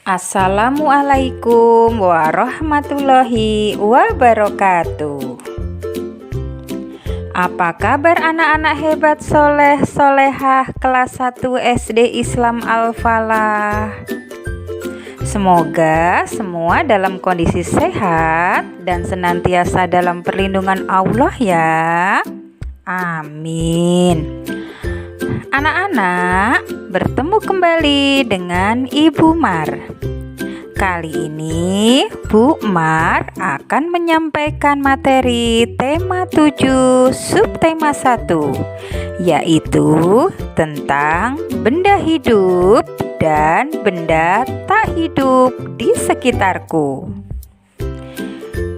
Assalamualaikum warahmatullahi wabarakatuh. Apa kabar anak-anak hebat soleh solehah kelas 1 SD Islam Al-Falah? Semoga semua dalam kondisi sehat dan senantiasa dalam perlindungan Allah ya. Amin. Anak-anak, bertemu kembali dengan Ibu Mar. Kali ini Bu Mar akan menyampaikan materi tema 7 subtema 1, yaitu tentang benda hidup dan benda tak hidup di sekitarku.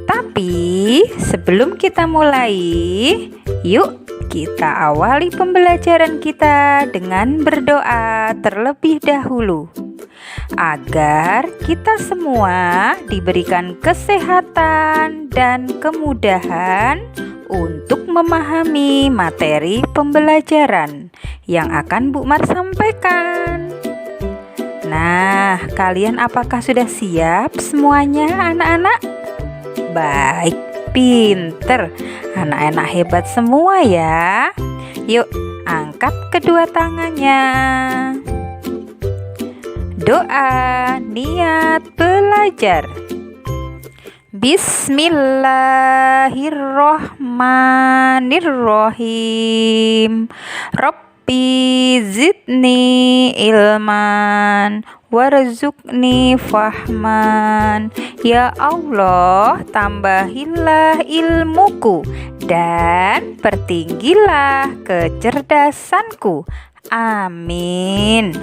Tapi sebelum kita mulai, yuk kita awali pembelajaran kita dengan berdoa terlebih dahulu, agar kita semua diberikan kesehatan dan kemudahan untuk memahami materi pembelajaran yang akan Bu Mar sampaikan. Nah, kalian apakah sudah siap semuanya anak-anak? Baik, pinter, anak-anak hebat semua ya. Yuk, angkat kedua tangannya. Doa niat belajar. Bismillahirrohmanirrohim. Rabbi zidni ilman warzuqni fahman. Ya Allah, tambahilah ilmuku dan pertinggilah kecerdasanku. Amin.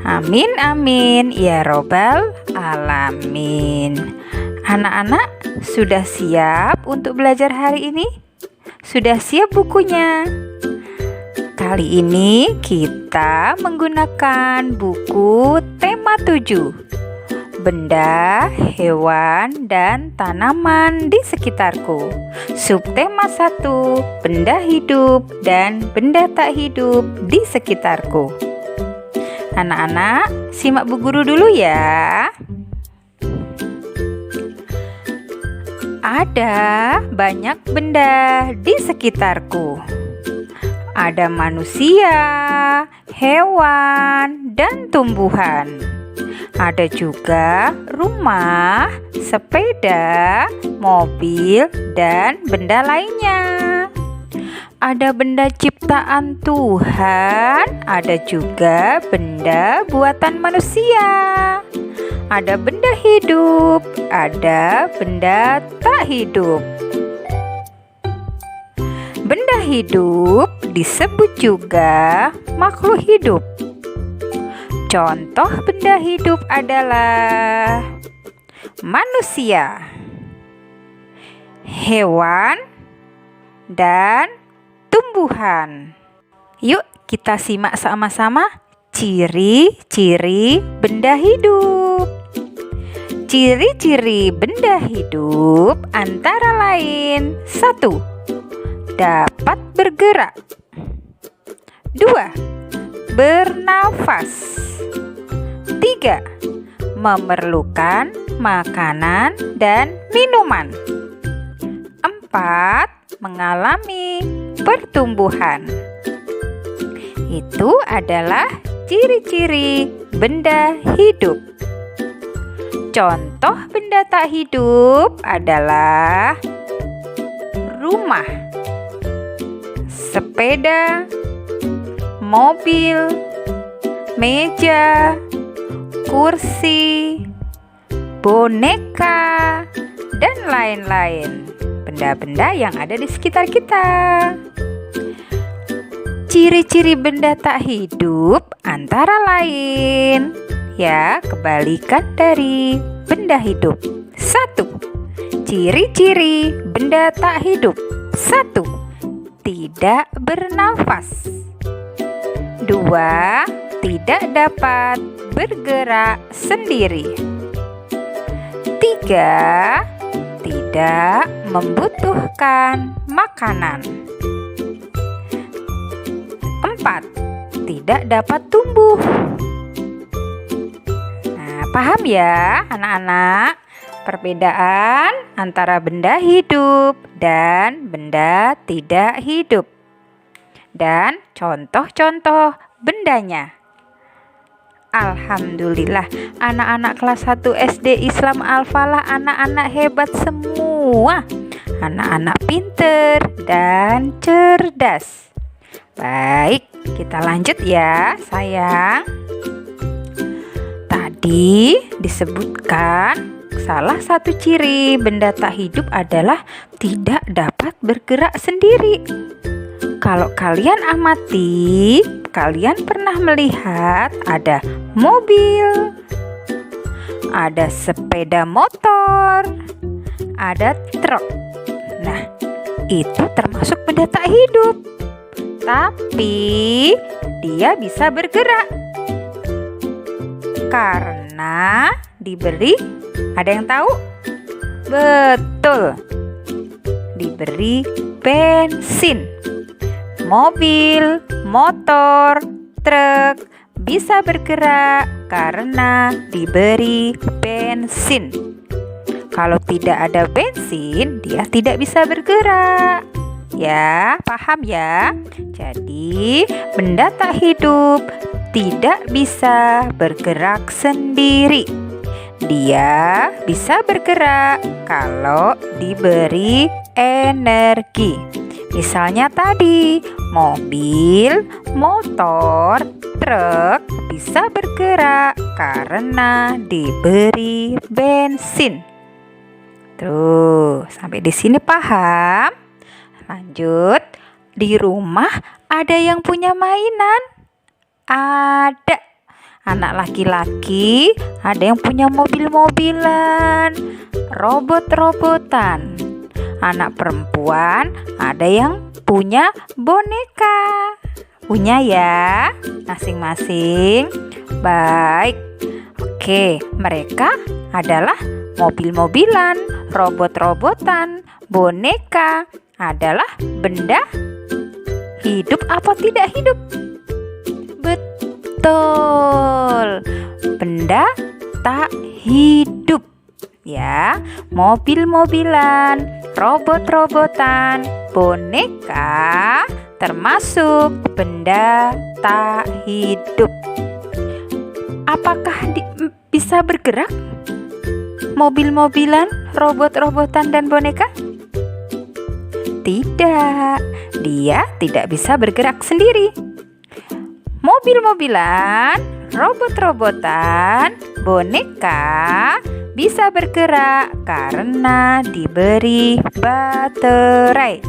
Amin amin ya robbal alamin. Anak-anak sudah siap untuk belajar hari ini? Sudah siap bukunya? Kali ini kita menggunakan buku tema 7, benda, hewan, dan tanaman di sekitarku. Subtema 1, benda hidup dan benda tak hidup di sekitarku. Anak-anak, simak Bu Guru dulu ya. Ada banyak benda di sekitarku. Ada manusia, hewan, dan tumbuhan. Ada juga rumah, sepeda, mobil, dan benda lainnya. Ada benda ciptaan Tuhan, ada juga benda buatan manusia. Ada benda hidup, ada benda tak hidup. Benda hidup disebut juga makhluk hidup. Contoh benda hidup adalah manusia, hewan, dan tumbuhan. Yuk kita simak sama-sama ciri-ciri benda hidup. Ciri-ciri benda hidup antara lain: 1. Dapat bergerak. 2. Bernafas. 3. Memerlukan makanan dan minuman. 4. Mengalami pertumbuhan. Itu adalah ciri-ciri benda hidup. Contoh benda tak hidup adalah rumah, sepeda, mobil, meja, kursi, boneka, dan lain-lain. Benda-benda yang ada di sekitar kita. Ciri-ciri benda tak hidup antara lain, ya, kebalikan dari benda hidup. 1. Ciri-ciri benda tak hidup. 1. Tidak bernafas. 2. Tidak dapat bergerak sendiri. 3. Tidak membutuhkan makanan. 4. Tidak dapat tumbuh. paham ya anak-anak? Perbedaan antara benda hidup dan benda tidak hidup. Dan contoh-contoh bendanya. Alhamdulillah, anak-anak kelas 1 SD Islam Al-Falah anak-anak hebat semua. Anak-anak pinter dan cerdas. Baik, kita lanjut ya sayang. Tadi disebutkan salah satu ciri benda tak hidup adalah tidak dapat bergerak sendiri. Kalau kalian amati, kalian pernah melihat ada mobil, ada sepeda motor, ada truk. Nah, itu termasuk benda tak hidup. Tapi dia bisa bergerak karena diberi, ada yang tahu? Betul, diberi bensin. Mobil, motor, truk bisa bergerak karena diberi bensin. Kalau tidak ada bensin, dia tidak bisa bergerak. Ya, paham ya? Jadi, benda tak hidup tidak bisa bergerak sendiri. Dia bisa bergerak kalau diberi energi. Misalnya tadi, mobil, motor, truk bisa bergerak karena diberi bensin. Tuh, sampai di sini paham? Lanjut, di rumah ada yang punya mainan? Ada. Anak laki-laki ada yang punya mobil-mobilan, robot-robotan. Anak perempuan ada yang punya boneka. Punya ya masing-masing. Baik. Oke, mereka adalah mobil-mobilan, robot-robotan, boneka adalah benda hidup atau tidak hidup? Betul, benda tak hidup. Ya, mobil-mobilan, robot-robotan, boneka termasuk benda tak hidup. Apakah bisa bergerak? Mobil-mobilan, robot-robotan, dan boneka? Tidak, dia tidak bisa bergerak sendiri. Mobil-mobilan, robot-robotan, boneka bisa bergerak karena diberi baterai.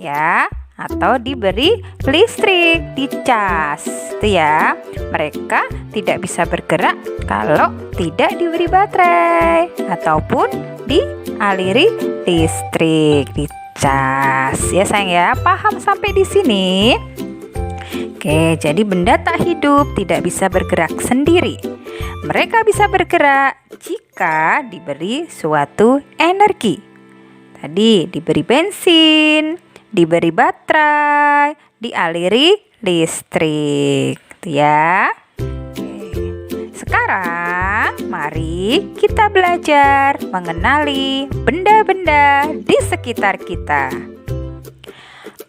Ya, atau diberi listrik, dicas. Itu ya. Mereka tidak bisa bergerak kalau tidak diberi baterai ataupun dialiri listrik, dicas. Ya sayang ya, paham sampai di sini? Oke, jadi benda tak hidup tidak bisa bergerak sendiri. Mereka bisa bergerak jika diberi suatu energi. Tadi diberi bensin, diberi baterai, dialiri listrik. Itu ya. Sekarang mari kita belajar mengenali benda-benda di sekitar kita.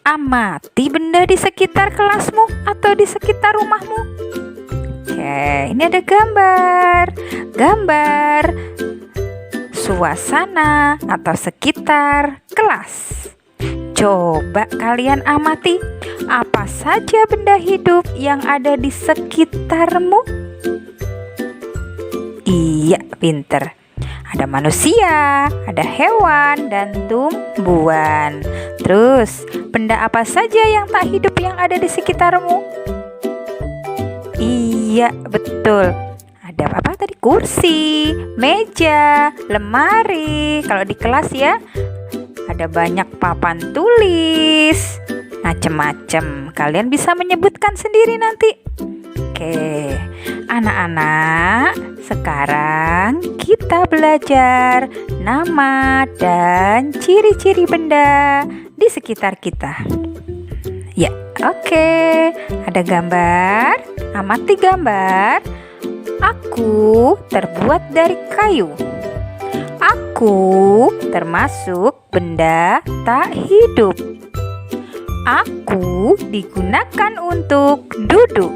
Amati benda di sekitar kelasmu atau di sekitar rumahmu. Oke, ini ada gambar suasana atau sekitar kelas. Coba kalian amati apa saja benda hidup yang ada di sekitarmu. Iya, pinter. Ada manusia, ada hewan, dan tumbuhan. Terus, benda apa saja yang tak hidup yang ada di sekitarmu? Iya, betul. Ada apa tadi? Kursi, meja, lemari. Kalau di kelas ya, ada banyak papan tulis, macam-macam. Kalian bisa menyebutkan sendiri nanti. Oke, anak-anak, sekarang kita belajar nama dan ciri-ciri benda di sekitar kita. Ya, oke. Ada gambar, amati gambar. Aku terbuat dari kayu. Aku termasuk benda tak hidup. Aku digunakan untuk duduk.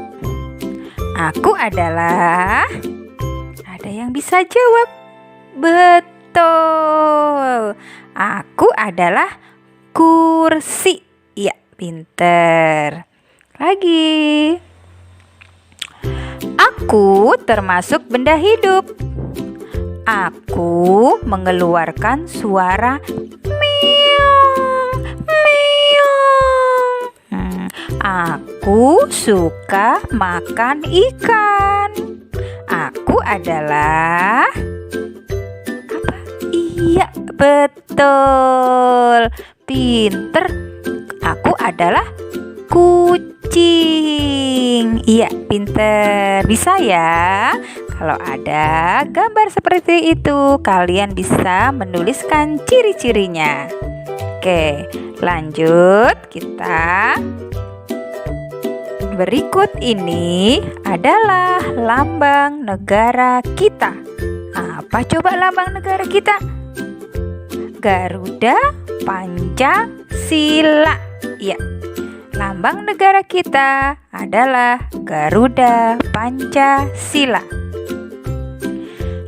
Aku adalah... Ada yang bisa jawab? Betul. Aku adalah kursi. Ya, pinter. Lagi. Aku termasuk benda hidup. Aku mengeluarkan suara meong, meong. Aku suka makan ikan. Aku adalah... Apa? Iya, betul. Pinter. Aku adalah kucing. Iya, pinter. Bisa ya? Kalau ada gambar seperti itu, kalian bisa menuliskan ciri-cirinya. Oke, lanjut. Kita berikut ini adalah lambang negara kita. Apa coba lambang negara kita? Garuda Pancasila. Ya, lambang negara kita adalah Garuda Pancasila.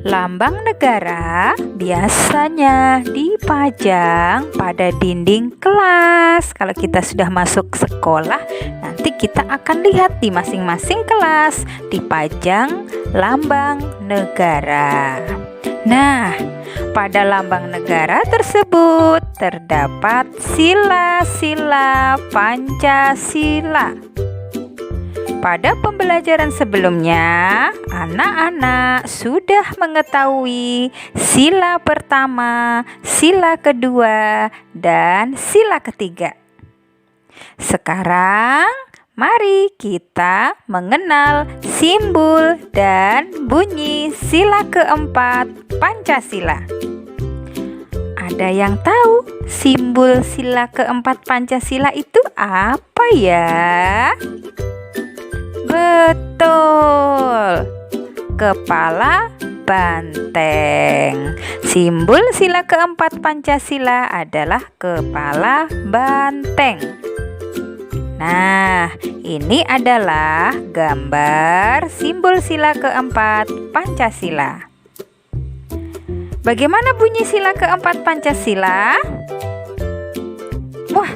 Lambang negara biasanya dipajang pada dinding kelas. Kalau kita sudah masuk sekolah, nanti kita akan lihat di masing-masing kelas dipajang lambang negara. Nah, pada lambang negara tersebut terdapat sila-sila Pancasila. Pada pembelajaran sebelumnya, anak-anak sudah mengetahui sila pertama, sila kedua, dan sila ketiga. Sekarang, mari kita mengenal simbol dan bunyi sila keempat Pancasila. Ada yang tahu simbol sila keempat Pancasila itu apa ya? Betul, kepala banteng. Simbol sila keempat Pancasila adalah kepala banteng. Nah, ini adalah gambar simbol sila keempat Pancasila. Bagaimana bunyi sila keempat Pancasila? Wah,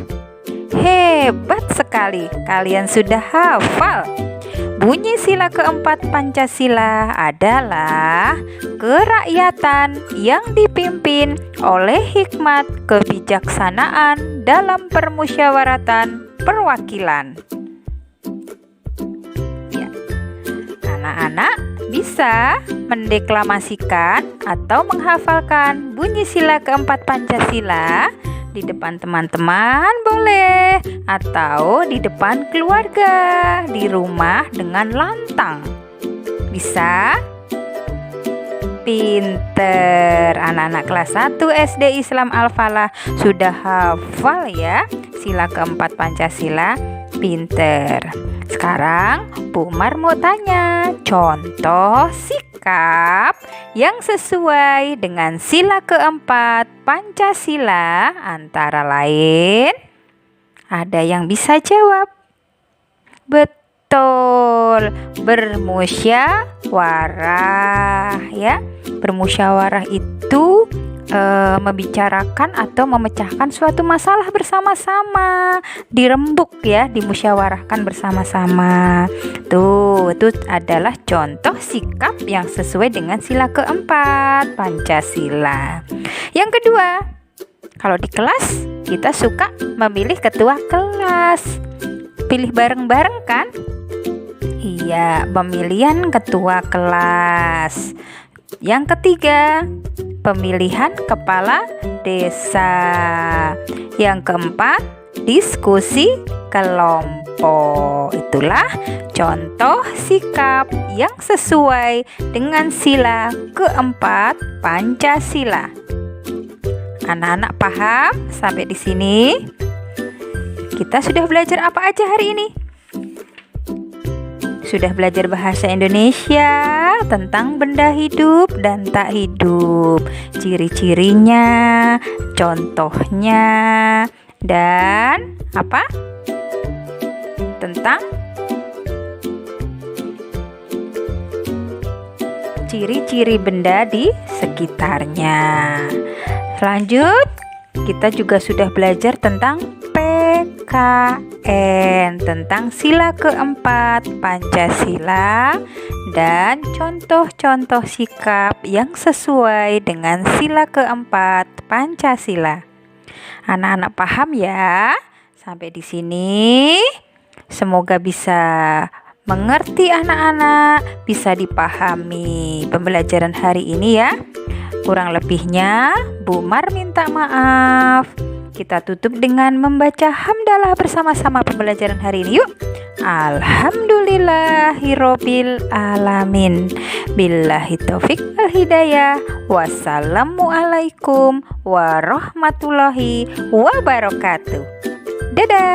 hebat sekali. Kalian sudah hafal. Bunyi sila keempat Pancasila adalah kerakyatan yang dipimpin oleh hikmat kebijaksanaan dalam permusyawaratan perwakilan. Ya. Anak-anak bisa mendeklamasikan atau menghafalkan bunyi sila keempat Pancasila di depan teman-teman boleh, atau di depan keluarga, di rumah dengan lantang. Bisa? Pinter. Anak-anak kelas 1 SD Islam Al-Falah sudah hafal ya sila keempat Pancasila. Pinter. Sekarang Bu Mar mau tanya contoh sikap yang sesuai dengan sila keempat Pancasila, antara lain, ada yang bisa jawab? Betul, bermusyawarah ya. Bermusyawarah itu membicarakan atau memecahkan suatu masalah bersama-sama, dirembuk ya, dimusyawarahkan bersama-sama. Tuh, itu adalah contoh sikap yang sesuai dengan sila keempat Pancasila. Yang kedua, kalau di kelas kita suka memilih ketua kelas. Pilih bareng-bareng kan? Iya, pemilihan ketua kelas. Yang ketiga, pemilihan kepala desa. Yang keempat, diskusi kelompok. Itulah contoh sikap yang sesuai dengan sila keempat Pancasila. Anak-anak paham sampai di sini? Kita sudah belajar apa aja hari ini? Sudah belajar bahasa Indonesia, tentang benda hidup dan tak hidup, ciri-cirinya, contohnya, dan apa? Tentang ciri-ciri benda di sekitarnya. Lanjut, kita juga sudah belajar tentang PKN, tentang sila keempat Pancasila dan contoh-contoh sikap yang sesuai dengan sila keempat Pancasila. Anak-anak paham ya? Sampai di sini semoga bisa mengerti anak-anak, bisa dipahami pembelajaran hari ini ya. Kurang lebihnya Bu Mar minta maaf. Kita tutup dengan membaca hamdalah bersama-sama pembelajaran hari ini yuk. Alhamdulillahirabbil alamin. Billahi taufik wal hidayah. Wassalamualaikum warahmatullahi wabarakatuh. Dadah.